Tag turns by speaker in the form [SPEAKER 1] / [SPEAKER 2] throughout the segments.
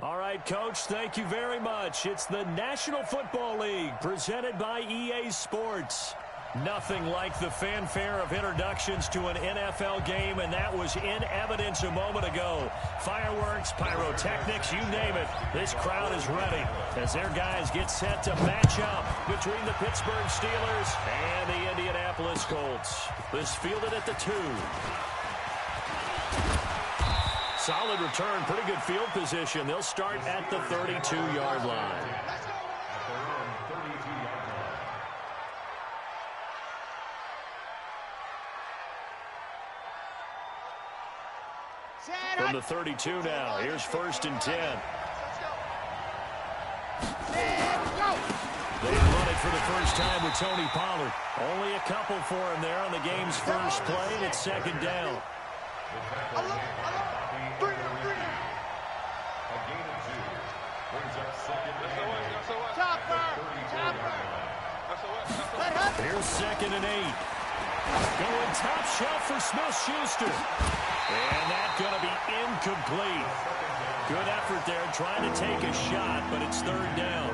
[SPEAKER 1] All right, Coach, thank you very much. It's the National Football League presented by EA Sports. Nothing like the fanfare of introductions to an NFL game, and that was in evidence a moment ago. Fireworks, pyrotechnics, you name it. This crowd is ready as their guys get set to match up between the Pittsburgh Steelers and the Indianapolis Colts. This fielded at the 2. Solid return, pretty good field position. They'll start at the 32-yard line. From the 32 now, here's 1st and 10. They run it for the first time with Tony Pollard. Only a couple for him there on the game's first play, and it's 2nd down. Here's 2nd and 8. Going top shelf for Smith-Schuster. And that's going to be incomplete. Good effort there trying to take a shot, but it's 3rd down.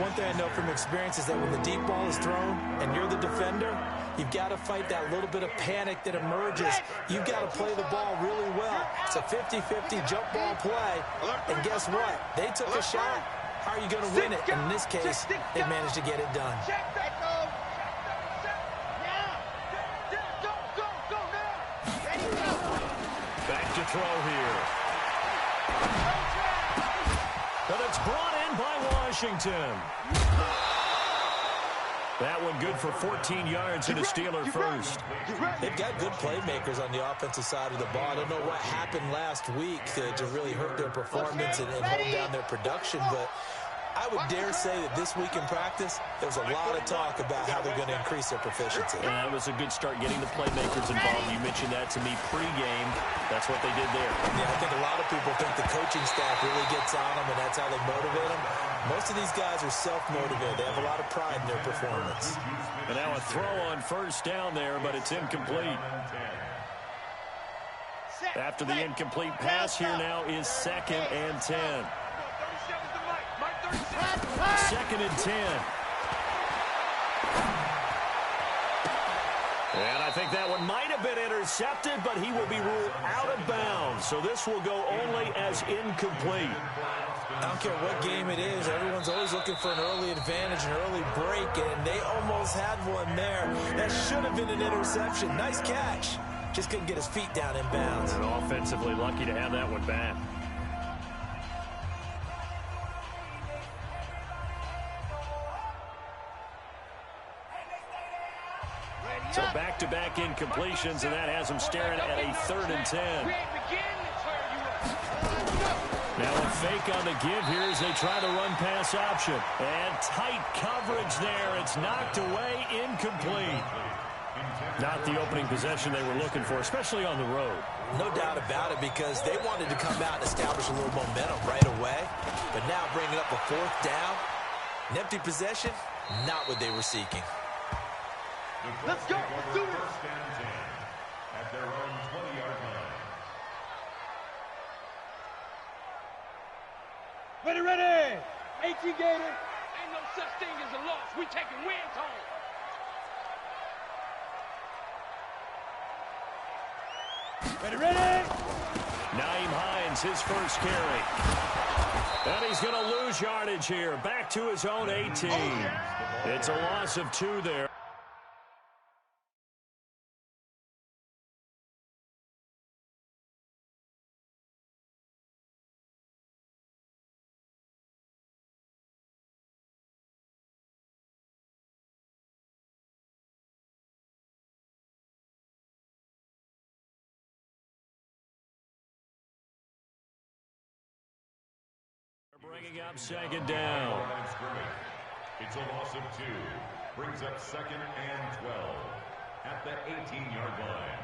[SPEAKER 2] One thing I know from experience is that when the deep ball is thrown and you're the defender, you've got to fight that little bit of panic that emerges. You've got to play the ball really well. It's a 50-50 jump ball play. And guess what? They took a shot. How are you going to win it? And in this case, they managed to get it done.
[SPEAKER 1] Back to throw here. But it's brought in by Washington. That one good for 14 yards and a Steeler first.
[SPEAKER 2] They've got good playmakers on the offensive side of the ball. I don't know what happened last week to really hurt their performance and hold down their production, but I would dare say that this week in practice, there was a lot of talk about how they're going to increase their proficiency.
[SPEAKER 1] Yeah, that was a good start getting the playmakers involved. You mentioned that to me pregame. That's what they did there.
[SPEAKER 2] Yeah, I think a lot of people think the coaching staff really gets on them, and that's how they motivate them. Most of these guys are self-motivated. They have a lot of pride in their performance.
[SPEAKER 1] And now a throw on 1st down there, but it's incomplete. After the incomplete pass, here now is 2nd and 10. 2nd and 10. And I think that one might have been intercepted, but he will be ruled out of bounds. So this will go only as incomplete.
[SPEAKER 2] I don't care what game it is. Everyone's always looking for an early advantage, an early break, and they almost had one there. That should have been an interception. Nice catch. Just couldn't get his feet down in bounds.
[SPEAKER 1] And offensively lucky to have that one back. So back-to-back incompletions, and that has him staring at a 3rd and 10. Now a fake on the give here as they try the run-pass option. And tight coverage there. It's knocked away, incomplete. Not the opening possession they were looking for, especially on the road.
[SPEAKER 2] No doubt about it, because they wanted to come out and establish a little momentum right away. But now bringing up a 4th down, an empty possession, not what they were seeking.
[SPEAKER 3] Let's go. Let's do it. 1st and 10 at their own 20-yard line.
[SPEAKER 4] Ready. 18 Gator. Ain't no such thing as a loss. We taking wins home. Ready.
[SPEAKER 1] Naeem Hines, his first carry. And he's going to lose yardage here. Back to his own 18. It's a loss of 2 there. Bringing up 2nd down.
[SPEAKER 3] It's a loss of 2. Brings up 2nd and 12 at the 18-yard line.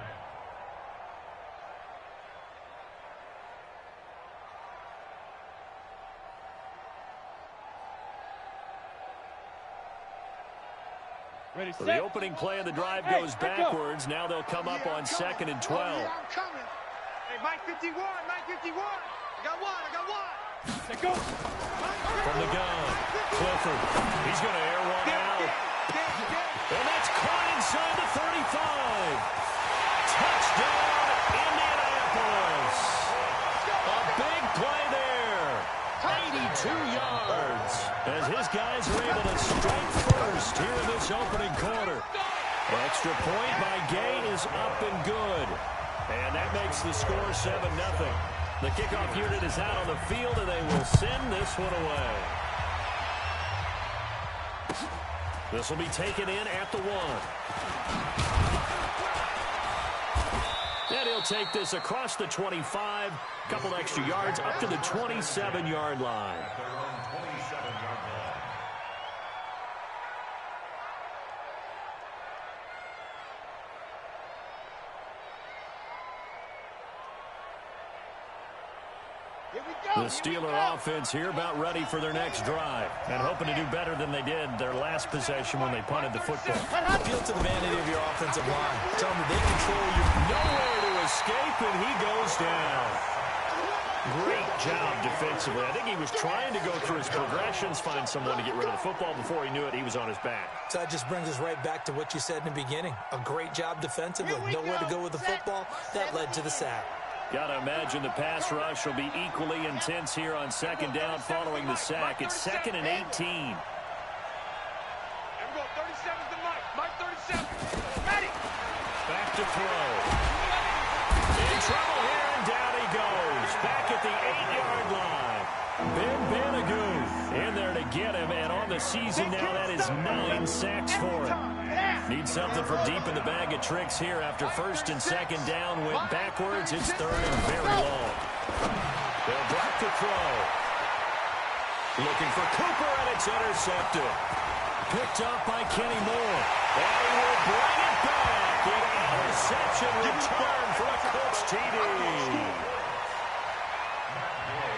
[SPEAKER 4] Ready,
[SPEAKER 1] So the opening play of the drive goes backwards. Now they'll come up on 2nd and 12.
[SPEAKER 4] Hey, Mike 51. I got one.
[SPEAKER 1] From the gun, Clifford. He's going to air one out. And that's caught inside the 35. Touchdown, Indianapolis. A big play there. 82 yards. As his guys are able to strike first here in this opening quarter. Extra point by Gay is up and good. And that makes the score 7-0. The kickoff unit is out on the field, and they will send this one away. This will be taken in at the 1. And he'll take this across the 25. Couple extra yards up to the 27-yard line. The Steeler offense here about ready for their next drive and hoping to do better than they did their last possession when they punted the football.
[SPEAKER 2] Appeal to the vanity of your offensive line. Tell them that they control you.
[SPEAKER 1] Nowhere to escape, and he goes down. Great job defensively. I think he was trying to go through his progressions, find someone to get rid of the football. Before he knew it, he was on his back.
[SPEAKER 2] So that just brings us right back to what you said in the beginning. A great job defensively. Nowhere to go with the football. That led to the sack.
[SPEAKER 1] Got to imagine the pass rush will be equally intense here on second down following the sack. It's 2nd and 18.
[SPEAKER 4] Here we go, 37's the Mike. Mike 37. Ready.
[SPEAKER 1] Back to throw. In trouble here, and down he goes. Back at the 8-yard line. Ben Banagoo in there to get him, and on the season now, that is 9 sacks for him. Need something from deep in the bag of tricks here after first and second down went backwards. It's 3rd and very long. They'll drop to throw. Looking for Cooper, and it's intercepted. Picked up by Kenny Moore. And he will bring it back. An interception return for a Colts TD.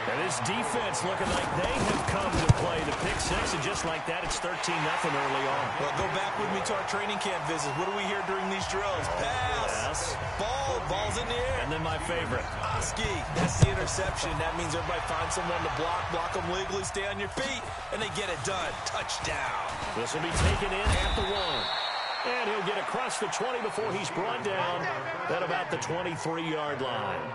[SPEAKER 1] And this defense looking like they have come to play the pick six, and just like that, it's 13-0 early on.
[SPEAKER 2] Well, go back with me to our training camp visit. What do we hear during these drills? Pass.
[SPEAKER 1] Yes.
[SPEAKER 2] Ball's in the air.
[SPEAKER 1] And then my favorite.
[SPEAKER 2] Oski. That's the interception. That means everybody finds someone to block them legally, stay on your feet, and they get it done. Touchdown.
[SPEAKER 1] This will be taken in at the 1. And he'll get across the 20 before he's brought down at about the 23-yard line.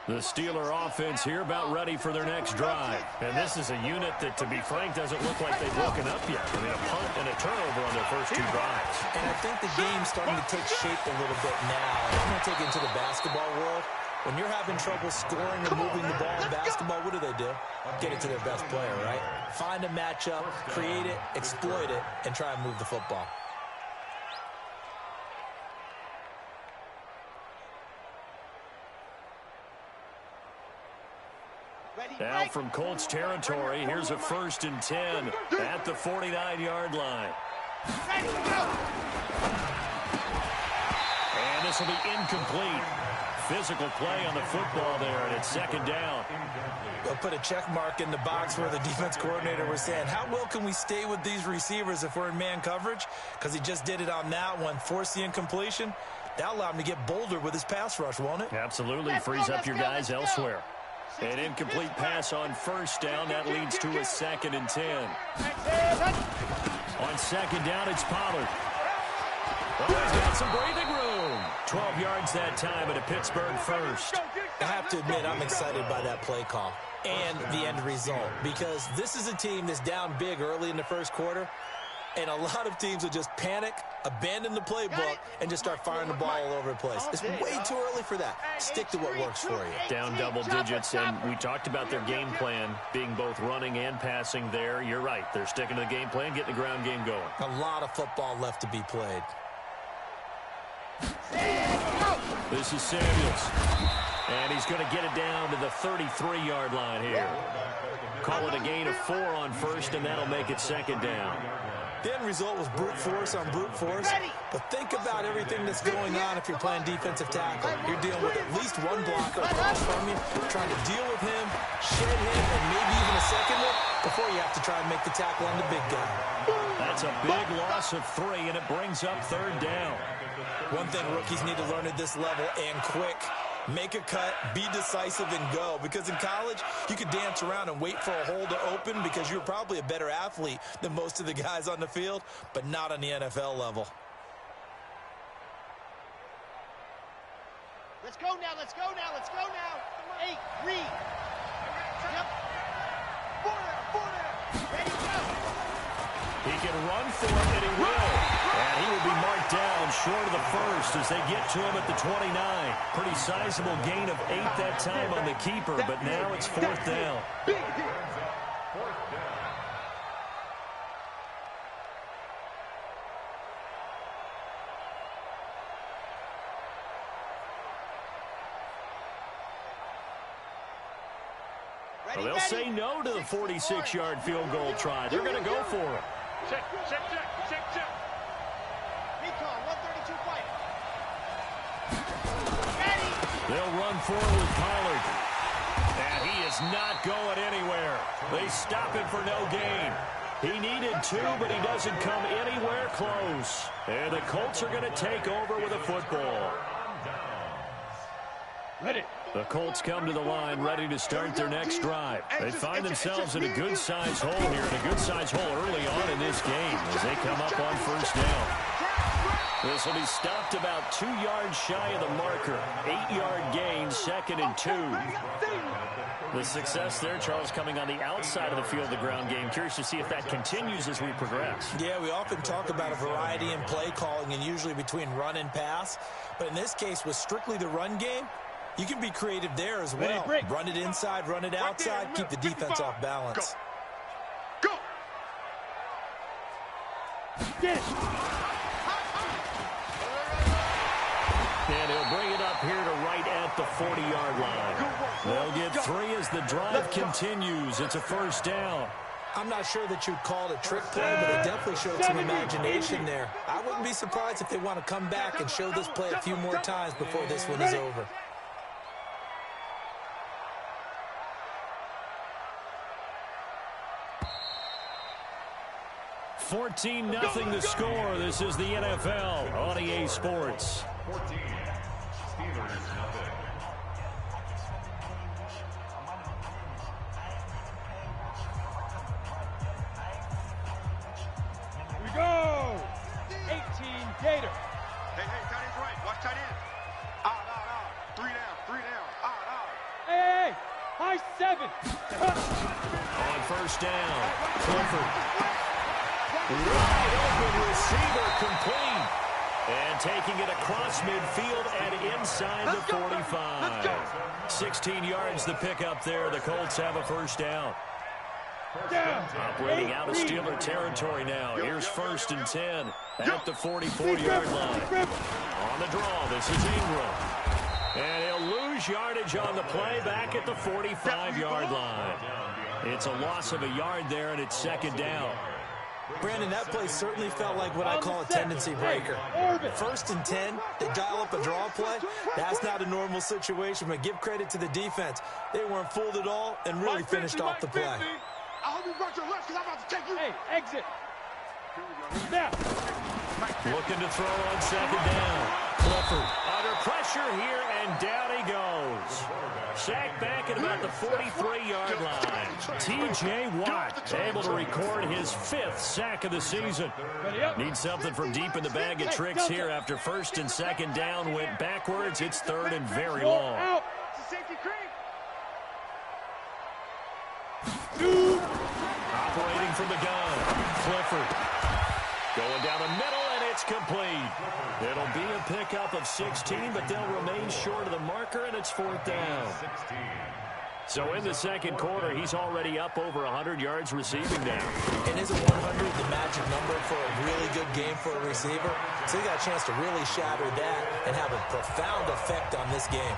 [SPEAKER 1] The Steeler offense here about ready for their next drive. And this is a unit that, to be frank, doesn't look like they've woken up yet. I mean, a punt and a turnover on their first 2 drives.
[SPEAKER 2] And I think the game's starting to take shape a little bit now. I'm going to take it into the basketball world. When you're having trouble scoring and moving the ball in basketball, what do? Get it to their best player, right? Find a matchup, create it, exploit it, and try and move the football.
[SPEAKER 1] Now from Colts territory, here's a 1st and 10 at the 49-yard line. And this will be incomplete. Physical play on the football there, and it's 2nd down.
[SPEAKER 2] They'll put a check mark in the box where the defense coordinator was saying, how well can we stay with these receivers if we're in man coverage? Because he just did it on that one, forced the incompletion. That'll allow him to get bolder with his pass rush, won't it?
[SPEAKER 1] Absolutely. Frees up your guys elsewhere. An incomplete pass on 1st down. That leads to a 2nd and 10. On 2nd down, it's Pollard. Oh, he's got some breathing room. 12 yards that time at a Pittsburgh first.
[SPEAKER 2] I have to admit, I'm excited by that play call and the end result, because this is a team that's down big early in the first quarter, and a lot of teams will just panic, abandon the playbook, and just start firing the ball all over the place. It's way too early for that. Stick to what works for you.
[SPEAKER 1] Down double digits, and we talked about their game plan being both running and passing there. You're right. They're sticking to the game plan, getting the ground game going.
[SPEAKER 2] A lot of football left to be played.
[SPEAKER 1] This is Samuels. And he's going to get it down to the 33-yard line here. Call it a gain of 4 on 1st, and that'll make it 2nd down.
[SPEAKER 2] The end result was brute force on brute force. But think about everything that's going on if you're playing defensive tackle. You're dealing with at least one blocker across from you, trying to deal with him, shed him, and maybe even a second one before you have to try and make the tackle on the big guy.
[SPEAKER 1] That's a big loss of 3, and it brings up 3rd down.
[SPEAKER 2] One thing rookies need to learn at this level, and quick. Make a cut, be decisive, and go. Because in college, you could dance around and wait for a hole to open because you're probably a better athlete than most of the guys on the field, but not on the NFL level.
[SPEAKER 5] Let's go now, let's go now, let's go now. 8, read. Yep. 4 down. Ready, go.
[SPEAKER 1] He can run for it, and he will. And he will be marked down short of the first as they get to him at the 29. Pretty sizable gain of 8 that time on the keeper, but now it's 4th down. Well, they'll say no to the 46-yard field goal try. They're going to go for it.
[SPEAKER 4] Check.
[SPEAKER 5] Recon, 132 fight.
[SPEAKER 1] They'll run forward with Pollard. And he is not going anywhere. They stop him for no gain. He needed 2, but he doesn't come anywhere close. And the Colts are going to take over with a football.
[SPEAKER 4] Ready.
[SPEAKER 1] The Colts come to the line ready to start their next drive. They find themselves in a good-sized hole here, and a good-sized hole early on in this game as they come up on 1st down. This will be stopped about 2 yards shy of the marker. 8-yard gain, 2nd and 2. The success there, Charles, coming on the outside of the field, the ground game. Curious to see if that continues as we progress.
[SPEAKER 2] Yeah, we often talk about a variety in play calling and usually between run and pass. But in this case, with strictly the run game, you can be creative there as well. Run it inside, run it outside, keep the defense off balance.
[SPEAKER 4] Go. Get it.
[SPEAKER 1] And he'll bring it up here to right at the 40-yard line. They'll get 3 as the drive continues. It's a 1st down.
[SPEAKER 2] I'm not sure that you'd call it a trick play, but it definitely showed some imagination there. I wouldn't be surprised if they want to come back and show this play a few more times before this one is over.
[SPEAKER 1] 14-0 the score. This is the NFL on EA Sports.
[SPEAKER 3] 14. Steelers nothing.
[SPEAKER 4] We go. 18 Gator.
[SPEAKER 6] Hey, tight end's right. Watch tight end. Out. 3 down. Out.
[SPEAKER 4] Hey, high 7.
[SPEAKER 1] On 1st down, Clifford. Wide open receiver complete. And taking it across midfield and inside the 45. 16 yards the pickup there. The Colts have a 1st down. Operating out of Steeler territory now. Here's 1st and 10 at the 44-yard line. On the draw, this is Ingram. And he'll lose yardage on the play back at the 45-yard line. It's a loss of a yard there, and it's 2nd down.
[SPEAKER 2] Brandon, that play certainly felt like what I call a tendency breaker. 1st and 10, they dial up a draw play. That's not a normal situation, but give credit to the defense. They weren't fooled at all and really finished off the play.
[SPEAKER 6] I hope you brought your left because I'm about to take you.
[SPEAKER 4] Hey, exit. Snap.
[SPEAKER 1] Looking to throw on 2nd down. Clifford under pressure here, and down he goes. Sacked back at about the 43-yard line. T.J. Watt able to record his 5th sack of the season. Needs something from deep in the bag of tricks here after 1st and 2nd down went backwards. It's 3rd and very long. Operating from the gun, Clifford. Going down the middle, and it's complete. It'll be a pickup of 16, but they'll remain short of the marker, and it's 4th down. So in the 2nd quarter, he's already up over 100 yards receiving now.
[SPEAKER 2] And isn't 100 the magic number for a really good game for a receiver? So he got a chance to really shatter that and have a profound effect on this game.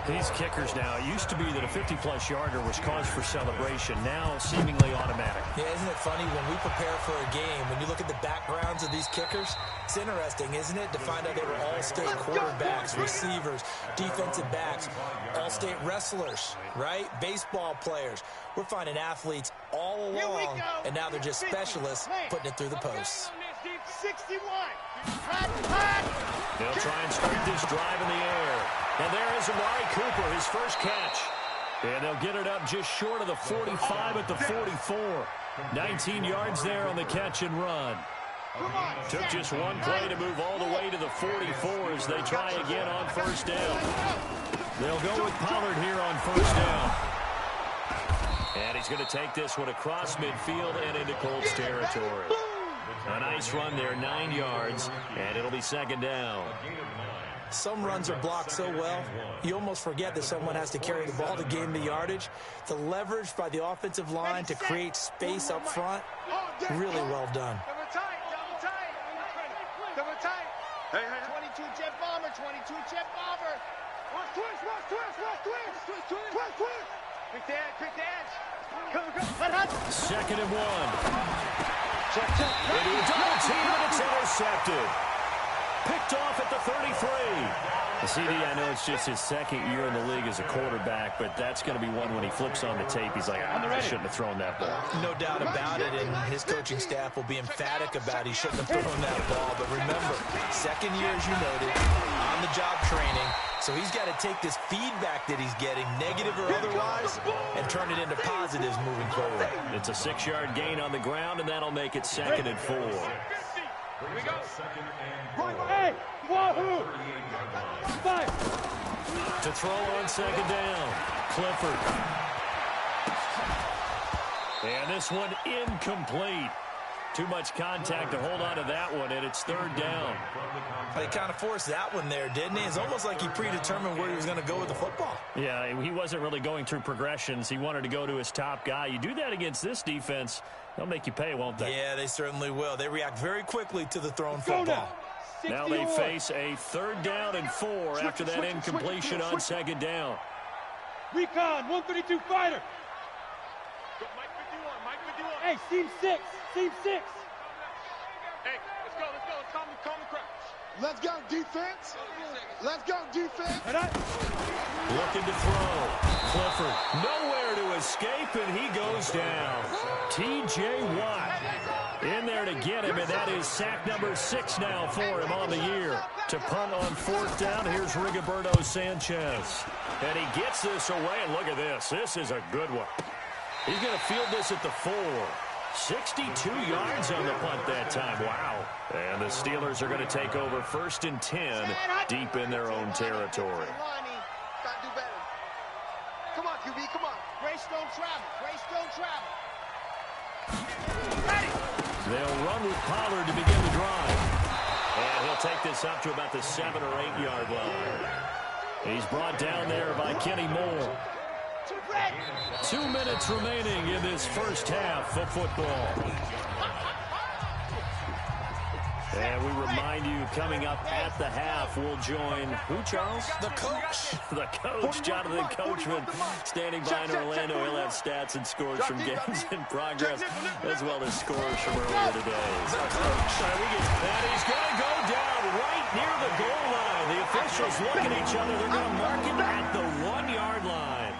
[SPEAKER 1] These kickers now, it used to be that a 50-plus yarder was cause for celebration. Now, seemingly automatic.
[SPEAKER 2] Yeah, isn't it funny when we prepare for a game, when you look at the backgrounds of these kickers, it's interesting, isn't it, to find out they were all-state quarterbacks, receivers, defensive backs, all-state wrestlers, right? Baseball players. We're finding athletes all along, and now they're just specialists putting it through the posts.
[SPEAKER 5] 61.
[SPEAKER 1] They'll try and start this drive in the air. And there is Amari Cooper, his first catch. And they'll get it up just short of the 45 at the 44. 19 yards there on the catch and run. Took just one play to move all the way to the 44 as they try again on first down. They'll go with Pollard here on first down. And he's going to take this one across midfield and into Colts territory. A nice run there, 9 yards, and it'll be second down.
[SPEAKER 2] Some runs are blocked so well, you almost forget that someone has to carry the ball to gain the yardage. The leverage by the offensive line to create space up front, really well done.
[SPEAKER 5] Double tight. Double tight.
[SPEAKER 6] Hey, hey,
[SPEAKER 5] 22 jet bomber, 22 jet bomber. Watch twist. Quick dance. Come.
[SPEAKER 1] Second and 1. They do double team, and it's intercepted. Picked off at the 33. The CD, I know it's just his second year in the league as a quarterback, but that's going to be one when he flips on the tape. He's like, I shouldn't have thrown that ball.
[SPEAKER 2] No doubt about it, and his coaching staff will be emphatic about he shouldn't have thrown that ball. But remember, second year, as you noted, on-the-job training, so he's got to take this feedback that he's getting, negative or otherwise, and turn it into positives moving forward.
[SPEAKER 1] It's a 6-yard gain on the ground, and that'll make it 2nd and 4.
[SPEAKER 4] Here we go.
[SPEAKER 5] Hey, wahoo! Fire!
[SPEAKER 1] To throw on second down, Clifford. And this one incomplete. Too much contact to hold on to that one, and it's 3rd down.
[SPEAKER 2] He kind of forced that one there, didn't he? It's almost like he predetermined where he was going to go with the football.
[SPEAKER 1] Yeah, he wasn't really going through progressions. He wanted to go to his top guy. You do that against this defense, they'll make you pay, won't they?
[SPEAKER 2] Yeah, they certainly will. They react very quickly to the thrown football.
[SPEAKER 1] Now they face a 3rd down and 4 after that incompletion on second down.
[SPEAKER 5] Recon, 132 fighter.
[SPEAKER 4] Mike 51.
[SPEAKER 5] Hey, seam 6.
[SPEAKER 4] Hey, let's go. Let's calm the crowd.
[SPEAKER 6] Let's go, defense. Let's go, defense.
[SPEAKER 1] Looking to throw. Clifford nowhere to escape, and he goes down. T.J. Watt in there to get him, and that is sack number 6 now for him on the year. To punt on 4th down, here's Rigoberto Sanchez. And he gets this away, and look at this. This is a good one. He's going to field this at the 4. 62 yards on the punt that time. Wow. And the Steelers are going to take over 1st and 10 deep in their own territory.
[SPEAKER 6] Gotta do better. Come on, QB, come on.
[SPEAKER 5] Grace don't travel.
[SPEAKER 1] They'll run with Pollard to begin the drive. And he'll take this up to about the 7 or 8 yard line. He's brought down there by Kenny Moore. 2 minutes remaining in this first half of football. And we remind you, coming up at the half, we'll join who, Charles?
[SPEAKER 2] The coach.
[SPEAKER 1] The coach, Jonathan Coachman, standing by in Orlando. He'll have stats and scores from games in progress, as well as scores from earlier today. And he's going to go down right near the goal line. The officials look at each other. They're going to mark it at the 1 yard line.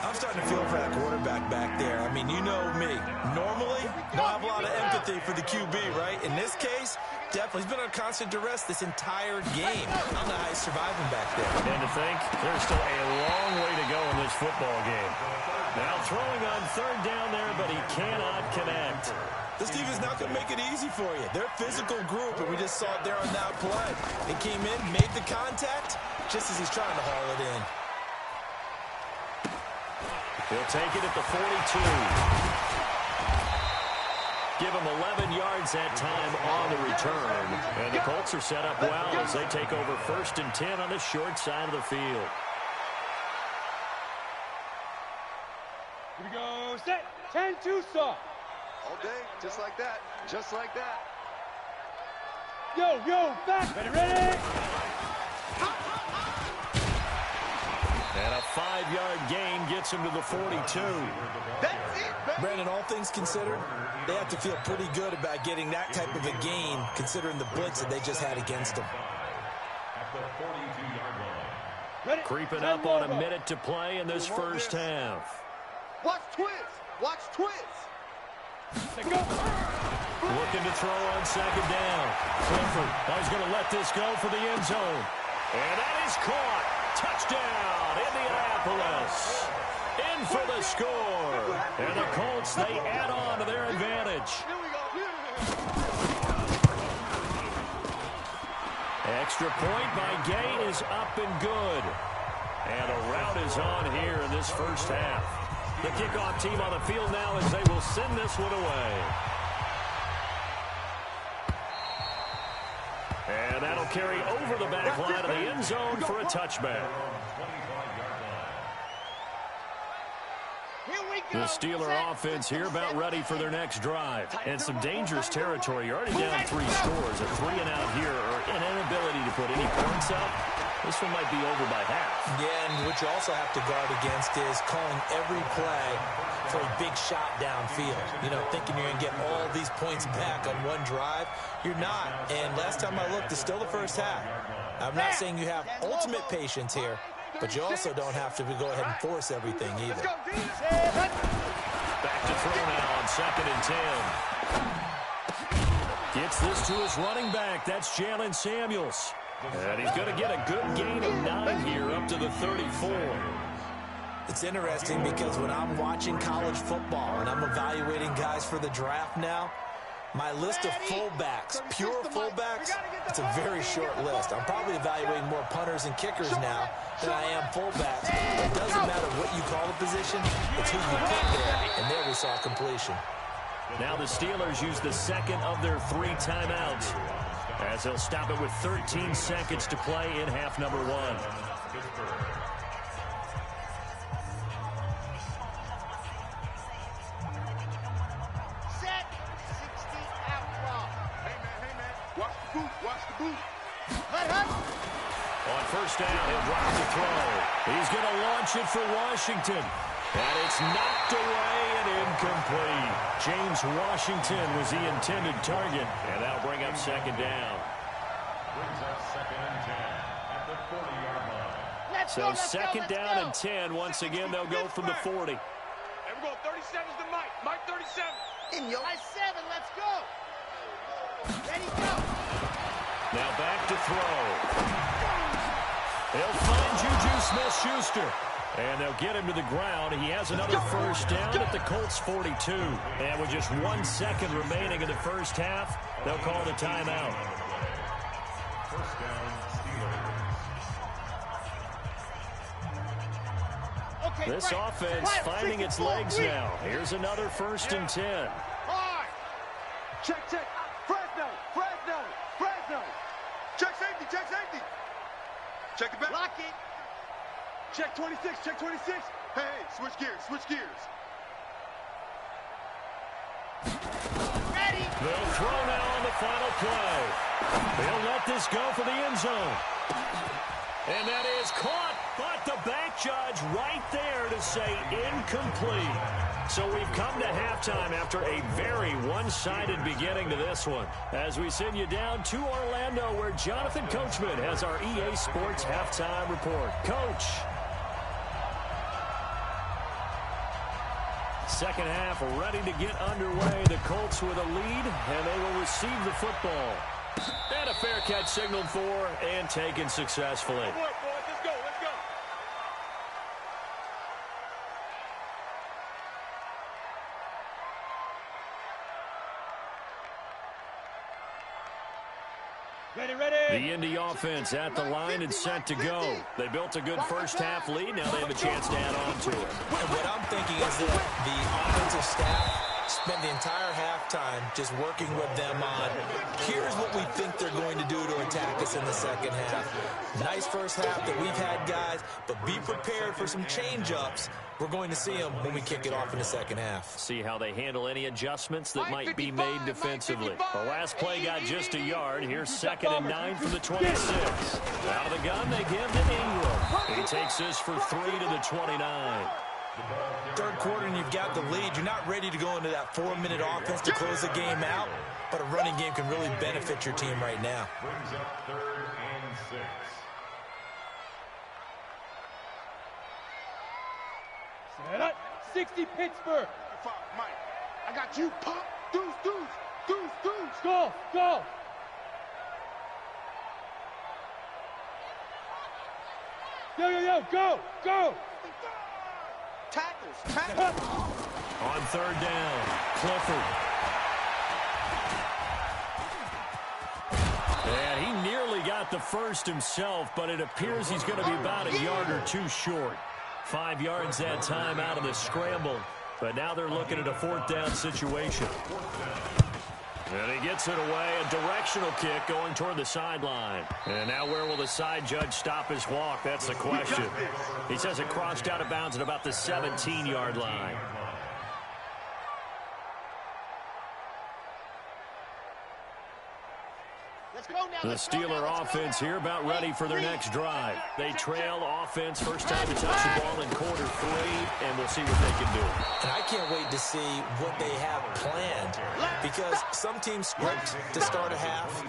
[SPEAKER 2] I'm starting to feel for that quarterback back there. I mean, you know me. Normally, don't have a lot of empathy for the QB, right? In this case, definitely. He's been on constant duress this entire game. I don't know how he's surviving back there.
[SPEAKER 1] And to think, there's still a long way to go in this football game. Now throwing on 3rd down there, but he cannot connect.
[SPEAKER 2] This team is not going to make it easy for you. They're a physical group, and we just saw it there on that play. They came in, made the contact, just as he's trying to haul it in.
[SPEAKER 1] He'll take it at the 42. Give him 11 yards that time on the return. And the Colts are set up well as they take over 1st and 10 on the short side of the field.
[SPEAKER 5] Here we go, set, 10-2 saw.
[SPEAKER 6] All day, just like that. Just like that.
[SPEAKER 5] Yo, back. Ready.
[SPEAKER 1] 5-yard gain gets him to the 42.
[SPEAKER 6] That's it, baby.
[SPEAKER 2] Brandon, all things considered, they have to feel pretty good about getting that type of a gain, considering the blitz that they just had against them.
[SPEAKER 3] At the 42-yard line.
[SPEAKER 4] Ready?
[SPEAKER 1] Creeping up on a minute to play in this first half.
[SPEAKER 6] Watch twist. Watch twist.
[SPEAKER 4] Let's go.
[SPEAKER 1] Looking to throw on second down. Clifford is going to let this go for the end zone. And that is caught. Touchdown, Indianapolis. In for the score. And the Colts, they add on to their advantage.
[SPEAKER 6] Here we go.
[SPEAKER 1] Extra point by Gay is up and good. And a rout is on here in this first half. The kickoff team on the field now as they will send this one away. And that'll carry over the back line of the end zone for a touchback.
[SPEAKER 5] Here we go.
[SPEAKER 1] The Steeler offense here about ready for their next drive. And some dangerous territory. You're already down 3 scores. A 3-and-out here or an inability to put any points up. This one might be over by half.
[SPEAKER 2] Yeah, and what you also have to guard against is calling every play for a big shot downfield. You know, thinking you're going to get all these points back on one drive. You're not. And last time I looked, it's still the first half. I'm not saying you have ultimate patience here, but you also don't have to go ahead and force everything either.
[SPEAKER 1] Back to throw now on 2nd and 10. Gets this to his running back. That's Jalen Samuels. And he's going to get a good gain of 9 here up to the 34.
[SPEAKER 2] It's interesting because when I'm watching college football and I'm evaluating guys for the draft now, my list of fullbacks, pure fullbacks, it's a very short list. I'm probably evaluating more punters and kickers now than I am fullbacks. But it doesn't matter what you call the position, it's who you put there. And there we saw completion.
[SPEAKER 1] Now the Steelers use the second of their 3 timeouts, as they'll stop it with 13 seconds to play in half number 1.
[SPEAKER 5] Set. 60 outlaw.
[SPEAKER 6] Hey, man. Watch the boot. Watch the boot.
[SPEAKER 5] Hut.
[SPEAKER 1] On first down, he'll drop the throw. He's going to launch it for Washington. And it's knocked away and incomplete. James Washington was the intended target. And that'll bring up second down.
[SPEAKER 3] Brings up 2nd and 10 at the 40-yard line.
[SPEAKER 5] Let's
[SPEAKER 1] So
[SPEAKER 5] go, let's
[SPEAKER 1] second
[SPEAKER 5] go,
[SPEAKER 1] down
[SPEAKER 5] let's go.
[SPEAKER 1] and 10. Once again, they'll go from the 40.
[SPEAKER 4] And we're going 37's to Mike. Mike 37.
[SPEAKER 6] In your
[SPEAKER 5] By 7, let's go. Ready, go.
[SPEAKER 1] Now back to throw. He'll find Juju Smith-Schuster. And they'll get him to the ground. He has another first down at the Colts 42. And with just 1 second remaining in the first half, they'll call the timeout.
[SPEAKER 3] First down, Steelers.
[SPEAKER 5] Okay,
[SPEAKER 1] This
[SPEAKER 5] right.
[SPEAKER 1] offense
[SPEAKER 5] Right,
[SPEAKER 1] finding its
[SPEAKER 5] 64,
[SPEAKER 1] legs
[SPEAKER 5] three.
[SPEAKER 1] now. Here's another 1st and 10.
[SPEAKER 5] Hard.
[SPEAKER 4] Check. Fresno.
[SPEAKER 6] check safety. Check the back.
[SPEAKER 5] Lock it.
[SPEAKER 4] Check 26.
[SPEAKER 6] Hey, switch gears.
[SPEAKER 5] Ready.
[SPEAKER 1] They'll throw now on the final play. They'll let this go for the end zone. And that is caught, but the back judge right there to say incomplete. So we've come to halftime after a very one-sided beginning to this one. As we send you down to Orlando, where Jonathan Coachman has our EA Sports halftime report. Coach. Second half ready to get underway. The Colts with a lead, and they will receive the football. And a fair catch signaled for and taken successfully.
[SPEAKER 4] Boys, let's go. Ready.
[SPEAKER 1] The Indy offense at the line and set to go. They built a good first half lead. Now they have a chance to add on to it.
[SPEAKER 2] And what I'm thinking is that the offensive staff Spent the entire halftime just working with them on, here's what we think they're going to do to attack us in the second half. Nice first half that we've had, guys, but be prepared for some change-ups. We're going to see them when we kick it off in the second half.
[SPEAKER 1] See how they handle any adjustments that might be made defensively. The last play got just a yard. Here's 2nd and 9 from the 26. Out of the gun, they give to Ingram. He takes this for 3 to the 29.
[SPEAKER 2] Third quarter and you've got the lead. You're not ready to go into that 4-minute offense to close the game out, but a running game can really benefit your team right now.
[SPEAKER 3] Brings up 3rd and 6.
[SPEAKER 4] Set up. 60 Pittsburgh.
[SPEAKER 6] Mike, I got you. Pop. Deuce, deuce, deuce, deuce.
[SPEAKER 4] Go, go. Yo, go, go.
[SPEAKER 6] Tackles.
[SPEAKER 1] On 3rd down, Clifford. And he nearly got the first himself, but it appears he's going to be about a yard or two short. 5 yards that time out of the scramble, but now they're looking at a 4th down situation. And he gets it away, a directional kick going toward the sideline. And now where will the side judge stop his walk? That's the question. He says it crossed out of bounds at about the 17-yard line. The Steeler offense here about ready for their next drive. They trail offense, first time to touch the ball in quarter 3, and we'll see what they can do.
[SPEAKER 2] And I can't wait to see what they have planned, because some teams script to start a half.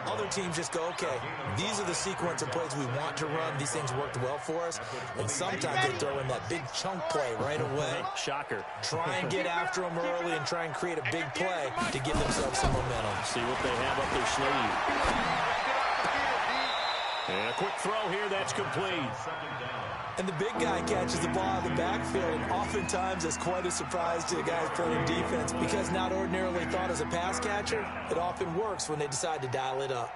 [SPEAKER 2] Other teams just go, okay, these are the sequence of plays we want to run. These things worked well for us. And sometimes they throw in that big chunk play right away.
[SPEAKER 1] Shocker.
[SPEAKER 2] Try and get after them early and try and create a big play to give themselves some momentum.
[SPEAKER 1] See what they have up their sleeve. And a quick throw here, that's complete.
[SPEAKER 2] And the big guy catches the ball out of the backfield, and oftentimes that's quite a surprise to the guys playing defense, because not ordinarily thought as a pass catcher, it often works when they decide to dial it up.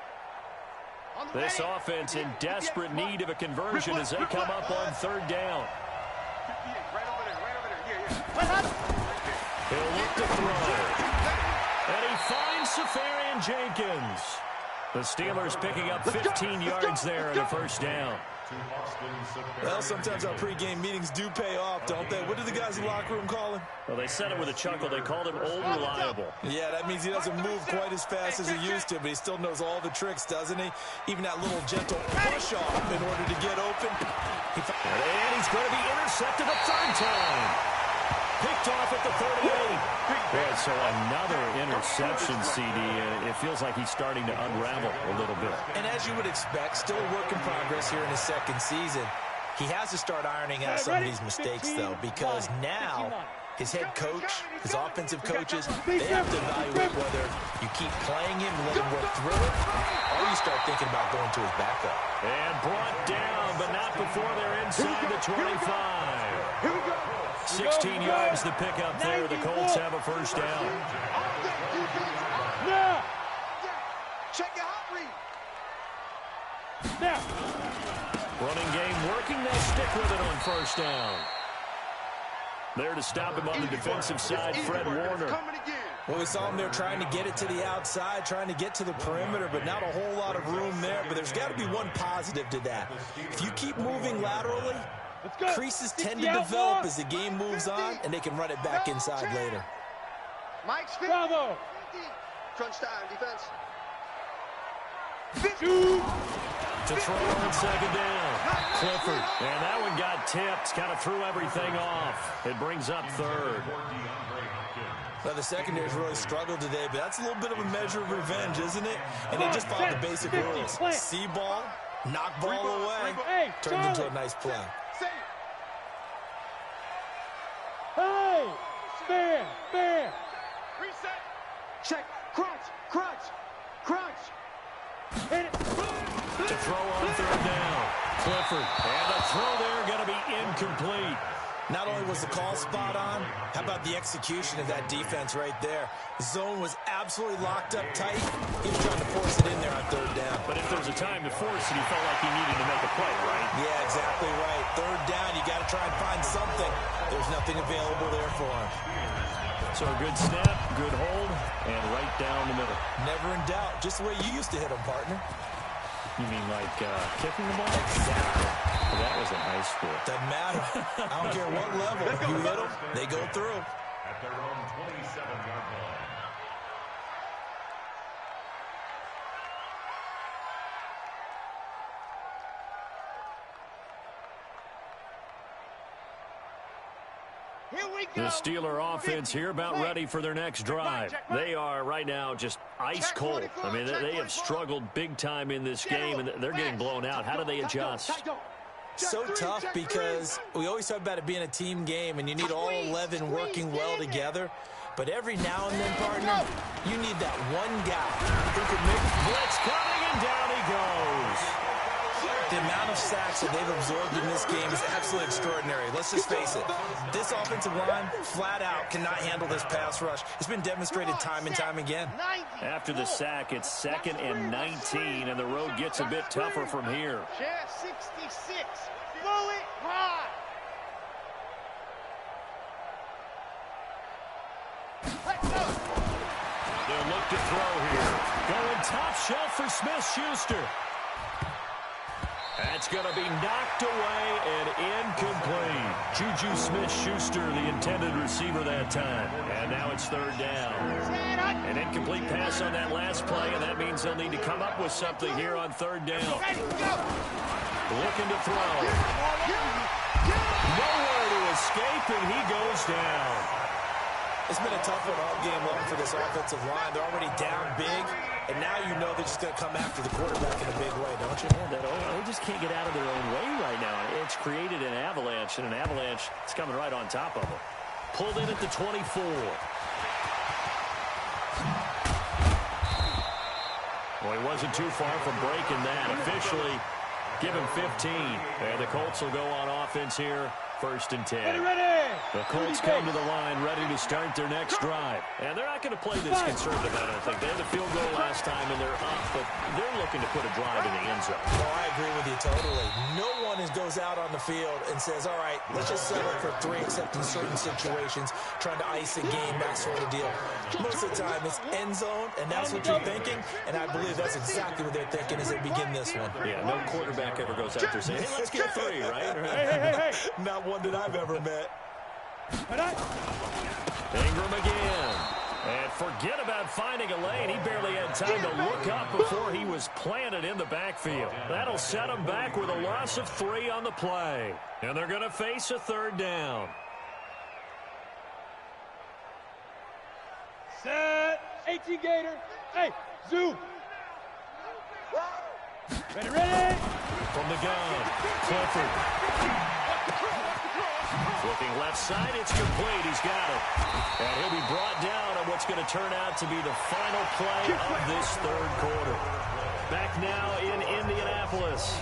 [SPEAKER 1] This offense in desperate need of a conversion as they come up on 3rd down. He'll look to throw. And he finds Safarian Jenkins. The Steelers picking up 15 yards there and a 1st down.
[SPEAKER 2] Well, sometimes our pregame meetings do pay off, don't they? What do the guys in the locker room call him?
[SPEAKER 1] Well, they said it with a chuckle. They called him Old Reliable.
[SPEAKER 2] Yeah, that means he doesn't move quite as fast as he used to, but he still knows all the tricks, doesn't he? Even that little gentle push off in order to get open.
[SPEAKER 1] And he's going to be intercepted a 3rd time. Picked off at the 38. Well, so another interception, CD. It feels like he's starting to unravel a little bit.
[SPEAKER 2] And as you would expect, still a work in progress here in his 2nd season. He has to start ironing out some of these mistakes, though, because now his head coach, his offensive coaches, they have to evaluate whether you keep playing him and let him work through it, or you start thinking about going to his backup.
[SPEAKER 1] And brought down, but not before they're inside the 25.
[SPEAKER 4] Here we go.
[SPEAKER 1] 16 yards to pick up there. The Colts have a 1st down.
[SPEAKER 4] Now.
[SPEAKER 6] Check your hot read.
[SPEAKER 4] Now.
[SPEAKER 1] Running game working. They stick with it on 1st down. There to stop him on the defensive side, Fred Warner.
[SPEAKER 2] Well, we saw him there trying to get it to the outside, trying to get to the perimeter, but not a whole lot of room there. But there's got to be one positive to that. If you keep moving laterally, creases tend to develop as the game moves on, and they can run it back inside later.
[SPEAKER 6] Mike's 50.
[SPEAKER 4] Bravo.
[SPEAKER 6] Crunch time, defense.
[SPEAKER 1] To throw on 2nd down. Clifford. And that one got tipped. Kind of threw everything off. It brings up 3rd.
[SPEAKER 2] Well, the secondary's really struggled today, but that's a little bit of a measure of revenge, isn't it? And they just followed the basic rules. See ball, knock ball away, turns into a nice play.
[SPEAKER 4] Hey! Stand! Stand!
[SPEAKER 6] Reset. Check. Crunch. Crunch. Crunch.
[SPEAKER 4] Hit it!
[SPEAKER 1] To throw on 3rd down. Clifford. And the throw there going to be incomplete.
[SPEAKER 2] Not only was the call spot on, how about the execution of that defense right there? The zone was absolutely locked up tight. He was trying to force it in there on 3rd down.
[SPEAKER 1] But if there's a time to force it, he felt like he needed to make a play, right?
[SPEAKER 2] Yeah, exactly right. 3rd down, you got to try and find something. There's nothing available there for him.
[SPEAKER 1] So a good snap, good hold, and right down the middle.
[SPEAKER 2] Never in doubt. Just the way you used to hit them, partner.
[SPEAKER 1] You mean like kicking the ball?
[SPEAKER 2] Exactly.
[SPEAKER 1] Well, that was in high school.
[SPEAKER 2] Doesn't matter. I don't care what level. You hit them, they go through.
[SPEAKER 3] At their own 27-yard line.
[SPEAKER 5] Here we go.
[SPEAKER 1] The Steeler offense here about ready for their next drive. They are right now just ice cold. I mean, they have struggled big time in this game, and they're getting blown out. How do they adjust?
[SPEAKER 2] So tough because we always talk about it being a team game, and you need all 11 working well together. But every now and then, partner, you need that one guy who can make
[SPEAKER 1] blitz coming, and down he goes.
[SPEAKER 2] The amount of sacks that they've absorbed in this game is absolutely extraordinary. Let's just face it. This offensive line, flat out, cannot handle this pass rush. It's been demonstrated time and time again.
[SPEAKER 1] After the sack, it's 2nd and 19, and the road gets a bit tougher from here.
[SPEAKER 5] 66. Blow it high.
[SPEAKER 1] They'll look to throw here. Going top shelf for Smith-Schuster. That's going to be knocked away and incomplete. Juju Smith-Schuster, the intended receiver that time. And now it's 3rd down. An incomplete pass on that last play, and that means they'll need to come up with something here on 3rd down. Looking to throw. Nowhere to escape, and he goes down.
[SPEAKER 2] It's been a tough one all game long for this offensive line. They're already down big, and now you know they're just going to come after the quarterback in a big way, don't you?
[SPEAKER 1] Yeah, they just can't get out of their own way right now. It's created an avalanche, and an avalanche is coming right on top of them. Pulled in at the 24. Well, he wasn't too far from breaking that. Officially, give him 15. And the Colts will go on offense here. 1st and 10. The Colts come to the line ready to start their next drive. And they're not going to play this conservative, I don't think. They had a field goal last time, and they're up, but they're looking to put a drive in the end zone.
[SPEAKER 2] Oh, I agree with you totally. No one goes out on the field and says, all right, let's just settle for 3, except in certain situations, trying to ice a game, that sort of deal. Most of the time, it's end zone, and that's what you're thinking, and I believe that's exactly what they're thinking as they begin this one.
[SPEAKER 1] Yeah, no quarterback ever goes out there saying, hey, let's get 3, right?
[SPEAKER 2] Hey. Not one that I've ever met.
[SPEAKER 1] Ingram again. And forget about finding a lane. He barely had time to look up before he was planted in the backfield. That'll set him back with a loss of 3 on the play. And they're going to face a 3rd down.
[SPEAKER 4] Set. 18 Gator. Hey, zoom. Ready.
[SPEAKER 1] From the gun, Clifford. Looking left side, it's complete. He's got it. And he'll be brought down on what's going to turn out to be the final play of this 3rd quarter. Back now in Indianapolis.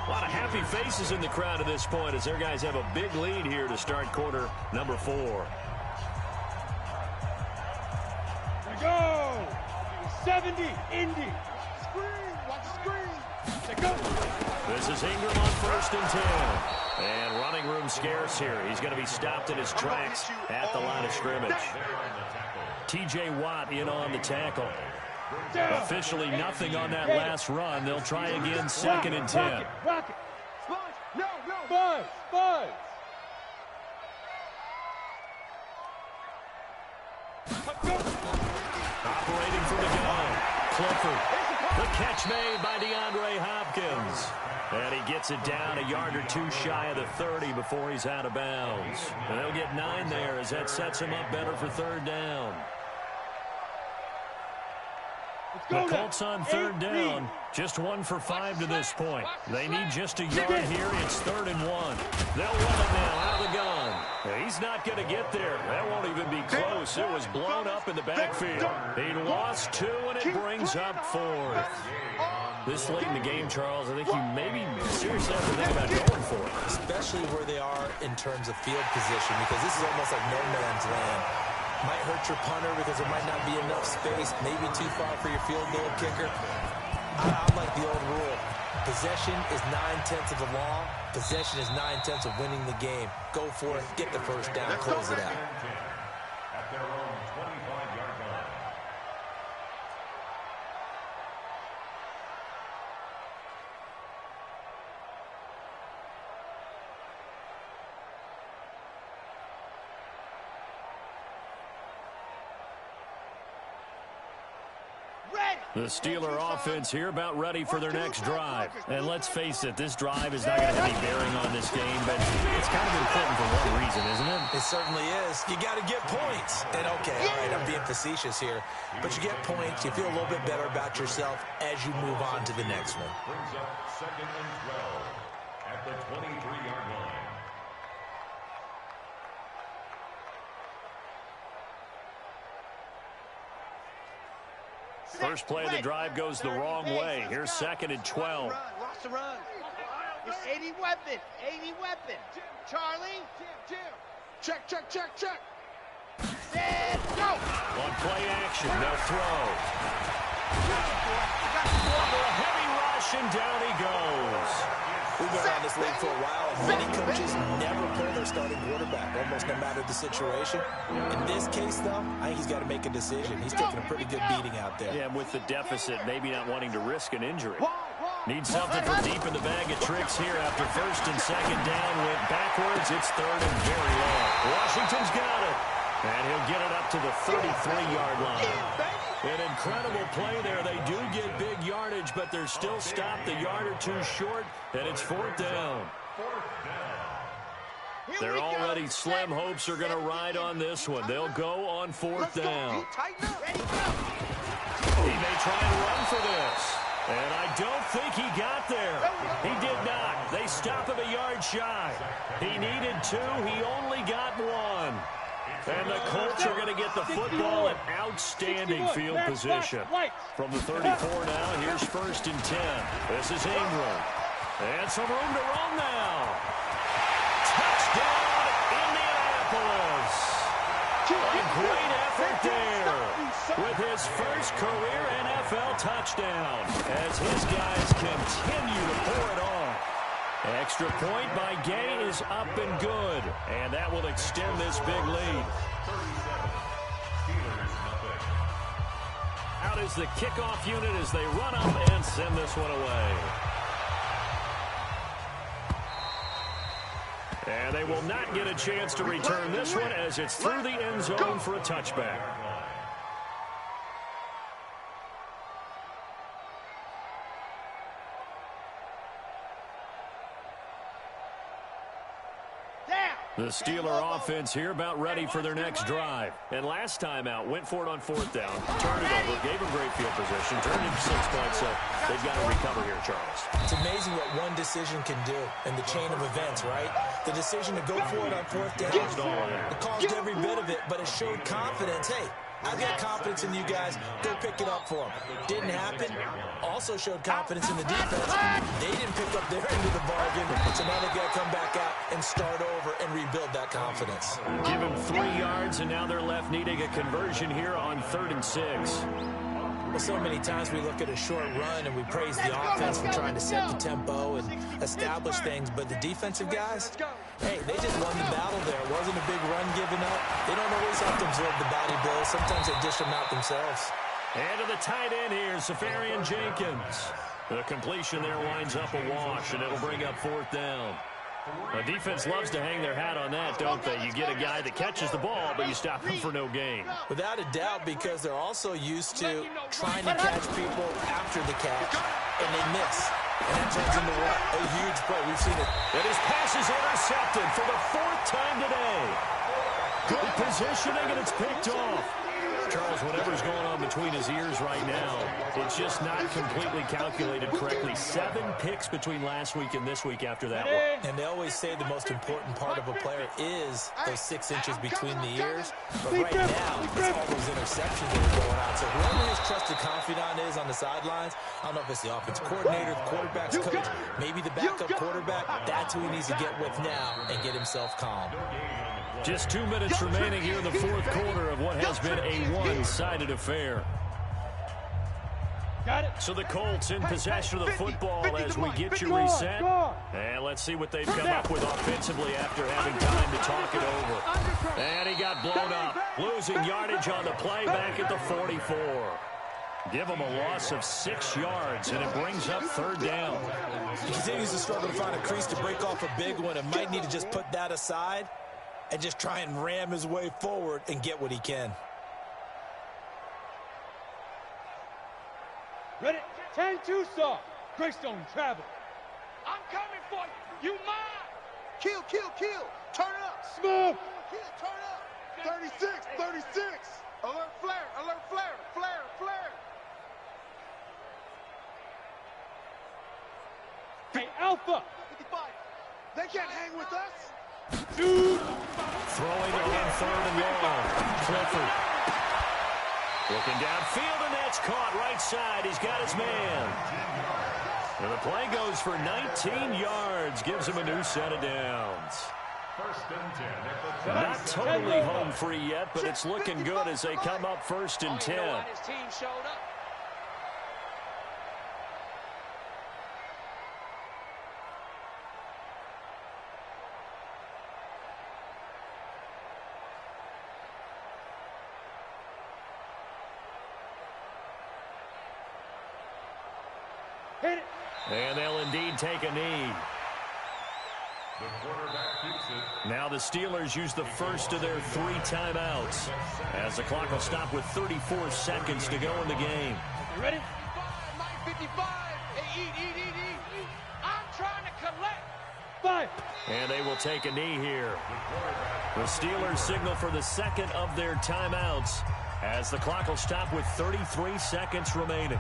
[SPEAKER 1] A lot of happy faces in the crowd at this point as their guys have a big lead here to start quarter number 4.
[SPEAKER 4] Go! 70, Indy. Screen, watch the screen. Go.
[SPEAKER 1] This is Ingram on 1st and 10. And running room scarce here. He's going to be stopped in his tracks at the line of scrimmage. T.J. Watt in on the tackle. Officially nothing on that last run. They'll try again 2nd and 10.
[SPEAKER 4] Rocket. No. Buzz.
[SPEAKER 1] Operating from the gun. Clifford. The catch made by DeAndre Hopkins. And he gets it down a yard or 2 shy of the 30 before he's out of bounds. And they'll get 9 there as that sets him up better for 3rd down. The Colts on 3rd down. Just 1 for 5 to this point. They need just a yard here. It's 3rd and 1. They'll run it now out of the gun. He's not going to get there. That won't even be close. It was blown up in the backfield. He lost 2, and it brings up 4th. This late in the game, Charles, I think you maybe seriously have to think about going for it.
[SPEAKER 2] Especially where they are in terms of field position, because this is almost like no man's land. Might hurt your punter because there might not be enough space, maybe too far for your field goal kicker. I like the old rule. Possession is 9/10 of the law. Possession is 9/10 of winning the game. Go for it. Get the 1st down. Close it out.
[SPEAKER 3] At their
[SPEAKER 1] The Steeler offense here about ready for their next drive. And let's face it, this drive is not going to have any bearing on this game, but it's kind of important for one reason, isn't it?
[SPEAKER 2] It certainly is. You got to get points. And okay, all right, I'm being facetious here, but you get points, you feel a little bit better about yourself as you move on to the next one.
[SPEAKER 3] Brings up 2nd and 12 at the 23-yard line.
[SPEAKER 1] First play of the drive goes the wrong way. Here's 2nd and 12.
[SPEAKER 5] Lost the run. It's 80 weapon. 80 weapon. Charlie.
[SPEAKER 6] Check, check, check, check.
[SPEAKER 5] Set. Go.
[SPEAKER 1] On play action, they'll throw. Under a heavy rush, and down he goes.
[SPEAKER 2] We've been around this league for a while, and many coaches never pull their starting quarterback, almost no matter the situation. In this case, though, I think he's got to make a decision. He's taking a pretty good beating out there.
[SPEAKER 1] Yeah, and with the deficit, maybe not wanting to risk an injury. Needs something from deep in the bag of tricks here after 1st and 2nd down. Went backwards. It's 3rd and very long. Washington's got it. And he'll get it up to the 33-yard line. An incredible play there. They do get big yardage, but they're still stopped a yard or two short, and it's 4th down. They're already slim hopes are going to ride on this one. They'll go on 4th down. He may try and run for this. And I don't think he got there. He did not. They stop him a yard shy. He needed 2. He only got 1. And the Colts are going to get the football in outstanding field position. From the 34 now, here's 1st and 10. This is Ingram. And some room to run now. Touchdown, Indianapolis. A great effort there with his first career NFL touchdown as his guys continue to pour it on. Extra point by Gay is up and good, and that will extend this big lead. Out is the kickoff unit as they run up and send this one away. And they will not get a chance to return this one as it's through the end zone for a touchback. The Steeler offense here about ready for their next drive. And last time out, went for it on 4th down, turned it over, gave them great field position, turned into 6 points, so they've got to recover here, Charles.
[SPEAKER 2] It's amazing what one decision can do in the chain of events, right? The decision to go for it on 4th down, it caused every bit of it, but it showed confidence. Hey, I've got confidence in you guys. Go pick it up for them. Didn't happen. Also showed confidence in the defense. They didn't pick up their end of the bargain, so now they've got to come back out and start over and rebuild that confidence.
[SPEAKER 1] Give him 3 yards, and now they're left needing a conversion here on 3rd and 6.
[SPEAKER 2] Well, so many times we look at a short run and we praise the offense for trying to set the tempo and establish things, but the defensive guys, hey, they just won the battle there. It wasn't a big run given up. They don't always have to absorb the body blows. Sometimes they dish them out themselves.
[SPEAKER 1] And to the tight end here, Safarian Jenkins. The completion there winds up a wash, and it'll bring up 4th down. The defense loves to hang their hat on that, don't they? You get a guy that catches the ball, but you stop him for no gain.
[SPEAKER 2] Without a doubt, because they're also used to trying to catch people after the catch, and they miss. And that turns into what? A huge play. We've seen it.
[SPEAKER 1] And his pass is intercepted for the 4th time today. Good positioning, and it's picked off. Charles, whatever's going on between his ears right now, it's just not completely calculated correctly. 7 picks between last week and this week after that one.
[SPEAKER 2] And they always say the most important part of a player is those 6 inches between the ears. But right now, it's all those interceptions that are going on. So whoever his trusted confidant is on the sidelines, I don't know if it's the offensive coordinator, the quarterback's coach, maybe the backup quarterback, that's who he needs to get with now and get himself calm.
[SPEAKER 1] Just 2 minutes remaining here in the 4th quarter of what has been a one-sided affair. So the Colts in possession of the football as we get you reset. And let's see what they've come up with offensively after having time to talk it over. And he got blown up, losing yardage on the play back at the 44. Give him a loss of 6 yards, and it brings up 3rd down.
[SPEAKER 2] He continues to struggle to find a crease to break off a big one and might need to just put that aside and just try and ram his way forward and get what he can.
[SPEAKER 4] Ready? 10-2 saw. Greystone travel. I'm coming for you. You mine.
[SPEAKER 6] Kill, kill, kill. Turn it up.
[SPEAKER 4] Smooth.
[SPEAKER 6] Kill, turn up. 36, 36. Alert flare, alert flare, flare, flare.
[SPEAKER 4] Hey, Alpha.
[SPEAKER 6] 55. They can't hang with us.
[SPEAKER 4] Dude.
[SPEAKER 1] Throwing it on third and long. Clifford. Looking downfield, and that's caught right side. He's got his man. And the play goes for 19 yards. Gives him a new set of downs.
[SPEAKER 3] First and 10 at the
[SPEAKER 1] Not totally home free yet, but it's looking good as they come up first and 10.
[SPEAKER 4] His team showed up. Hit it.
[SPEAKER 1] And they'll indeed take a knee.
[SPEAKER 3] The quarterback keeps it.
[SPEAKER 1] Now the Steelers use the first of their 3 timeouts as the clock will stop with 34 seconds to go in the game.
[SPEAKER 4] You ready? 55. Hey, eat. I'm trying to collect. 5.
[SPEAKER 1] And they will take a knee here. The Steelers signal for the second of their timeouts as the clock will stop with 33 seconds remaining.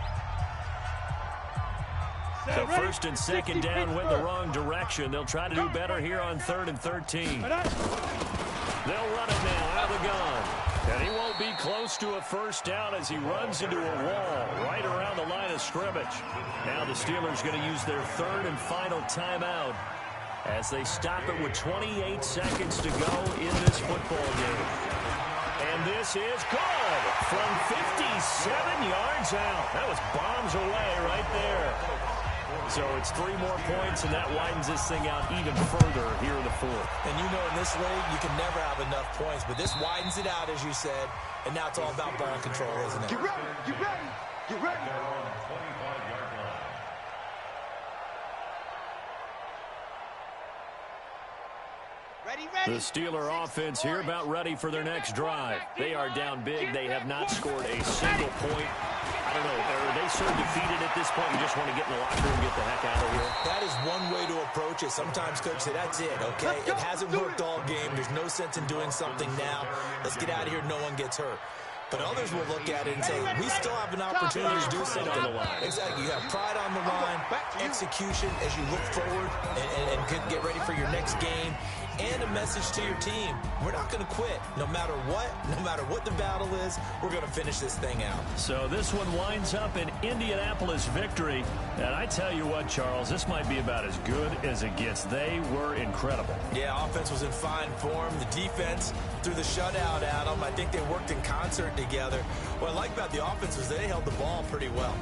[SPEAKER 1] So first and second down went the wrong direction. They'll try to do better here on 3rd and 13. They'll run it now out of the gun. And he won't be close to a first down as he runs into a wall right around the line of scrimmage. Now the Steelers going to use their 3rd and final timeout as they stop it with 28 seconds to go in this football game. And this is good from 57 yards out. That was bombs away right there. So it's 3 more points, and that widens this thing out even further here in the 4th.
[SPEAKER 2] And you know in this league, you can never have enough points, but this widens it out, as you said, and now it's all about ball control, isn't it?
[SPEAKER 6] Get ready, get ready, get ready.
[SPEAKER 3] They're on the 25-yard line.
[SPEAKER 5] Ready.
[SPEAKER 1] The Steeler offense here about ready for their next drive. They are down big. They have not scored a single point. I don't know. Are they so defeated at this point you just want to get in the locker room and get the heck out of here?
[SPEAKER 2] That is one way to approach it. Sometimes coach say, that's it, okay? It hasn't worked all game. There's no sense in doing something now. Let's get out of here. No one gets hurt. But others will look at it and say, we still have an opportunity to do something
[SPEAKER 1] on the line.
[SPEAKER 2] Exactly. You have pride on the line, execution as you look forward and get ready for your next game, and a message to your team. We're not going to quit. No matter what the battle is, we're going to finish this thing out.
[SPEAKER 1] So this one winds up an Indianapolis victory. And I tell you what, Charles, this might be about as good as it gets. They were incredible.
[SPEAKER 2] Yeah, offense was in fine form. The defense threw the shutout at them. I think they worked in concert together. What I like about the offense was they held the ball pretty well.